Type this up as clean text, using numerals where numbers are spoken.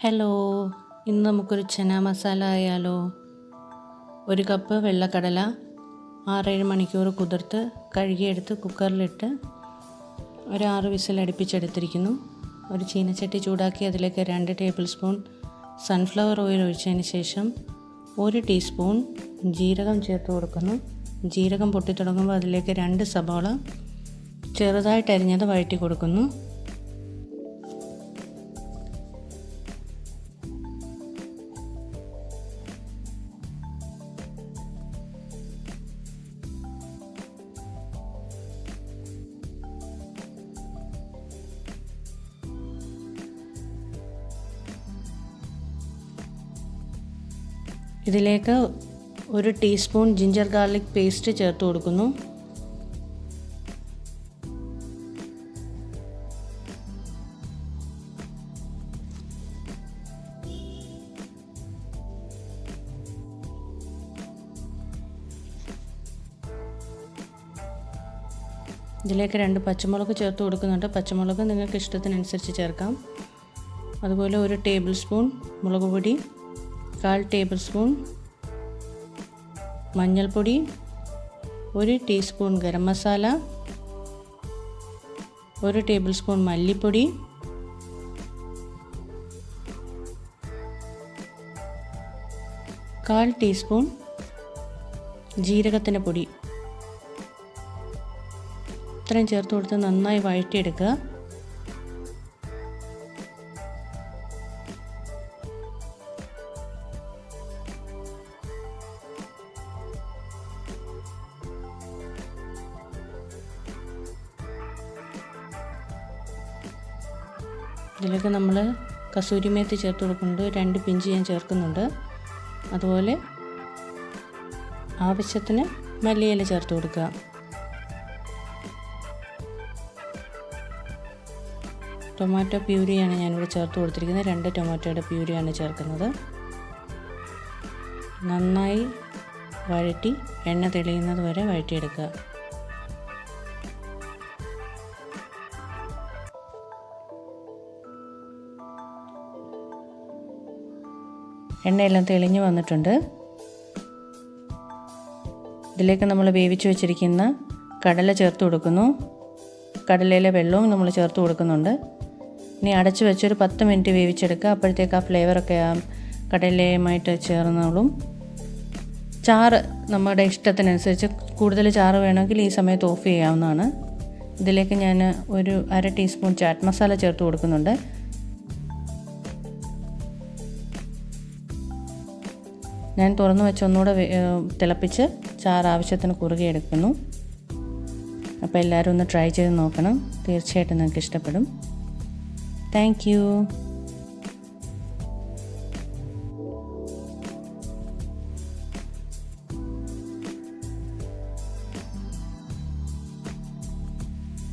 Hello, ഇന്ന് നമുക്കൊരു ചന മസാല ആയാലോ. ഒരു കപ്പ് വെള്ളക്കടല 6-7 മണിക്കൂർ കുതിർത്ത് കഴുകിയെടുത്ത് കുക്കറിലിട്ട് ഒരു 6 വിസിൽ അടുപ്പിച്ചെടുത്തിരിക്കുന്നു. ഒരു ചീനച്ചട്ടി ചൂടാക്കി അതിലേക്ക് 2 ടേബിൾ സ്പൂൺ സൺഫ്ലവർ ഓയിൽ ഒഴിച്ചതിന് ശേഷം 1 ടീസ്പൂൺ ജീരകം ചേർത്ത് കൊടുക്കുന്നു. ജീരകം പൊട്ടിത്തുടങ്ങുമ്പോൾ അതിലേക്ക് 2 സബോള ചെറുതായിട്ട് അരിഞ്ഞത് വഴറ്റി കൊടുക്കുന്നു. ഇതിലേക്ക് 1 ടീസ്പൂൺ ജിഞ്ചർ ഗാർലിക് പേസ്റ്റ് ചേർത്ത് കൊടുക്കുന്നു. ഇതിലേക്ക് 2 പച്ചമുളക് ചേർത്ത് കൊടുക്കുന്നുണ്ട്. പച്ചമുളക് നിങ്ങൾക്ക് ഇഷ്ടത്തിനനുസരിച്ച് ചേർക്കാം. അതുപോലെ 1 ടേബിൾ സ്പൂൺ മുളക് പൊടി, 1/4 ടേബിൾ സ്പൂൺ മഞ്ഞൾപ്പൊടി, 1 teaspoon garam masala, 1 table spoon മല്ലിപ്പൊടി, 1/4 ടീസ്പൂൺ ജീരകത്തിൻ്റെ പൊടി. ഇത്രയും ചേർത്ത് കൊടുത്ത് നന്നായി വഴറ്റിയെടുക്കുക. ഇതിലേക്ക് നമ്മൾ കസൂരി മേത്തി ചേർത്ത് കൊടുക്കുന്നുണ്ട്. 2 പിഞ്ച് ഞാൻ ചേർക്കുന്നുണ്ട്. അതുപോലെ ആവശ്യത്തിന് മല്ലിയില ചേർത്ത് കൊടുക്കുക. ടൊമാറ്റോ പ്യൂരിയാണ് ഞാനിവിടെ ചേർത്ത് കൊടുത്തിരിക്കുന്നത്. 2 ടൊമാറ്റോയുടെ പ്യൂരിയാണ് ചേർക്കുന്നത്. നന്നായി വഴറ്റി എണ്ണ തെളിയുന്നത് വരെ വഴറ്റിയെടുക്കുക. എണ്ണയെല്ലാം തെളിഞ്ഞ് വന്നിട്ടുണ്ട്. ഇതിലേക്ക് നമ്മൾ വേവിച്ച് വെച്ചിരിക്കുന്ന കടല ചേർത്ത് കൊടുക്കുന്നു. കടലയിലെ വെള്ളവും നമ്മൾ ചേർത്ത് കൊടുക്കുന്നുണ്ട്. ഇനി അടച്ച് വെച്ചൊരു 10 മിനിറ്റ് വേവിച്ചെടുക്കുക. അപ്പോഴത്തേക്ക് ആ ഫ്ലേവറൊക്കെ ആ കടലയുമായിട്ട് ചേർന്നോളും. ചാറ് നമ്മുടെ ഇഷ്ടത്തിനനുസരിച്ച് കൂടുതൽ ചാറ് വേണമെങ്കിൽ ഈ സമയത്ത് ഓഫ് ചെയ്യാവുന്നതാണ്. ഇതിലേക്ക് ഞാൻ ഒരു 1/2 ടീസ്പൂൺ ചാറ്റ് മസാല ചേർത്ത് കൊടുക്കുന്നുണ്ട്. ഞാൻ തുറന്നു വെച്ച് ഒന്നുകൂടെ തിളപ്പിച്ച് ചാറ് ആവശ്യത്തിന് കുറുകെ എടുക്കുന്നു. അപ്പോൾ എല്ലാവരും ഒന്ന് ട്രൈ ചെയ്ത് നോക്കണം. തീർച്ചയായിട്ടും നിങ്ങൾക്ക് ഇഷ്ടപ്പെടും. Thank you.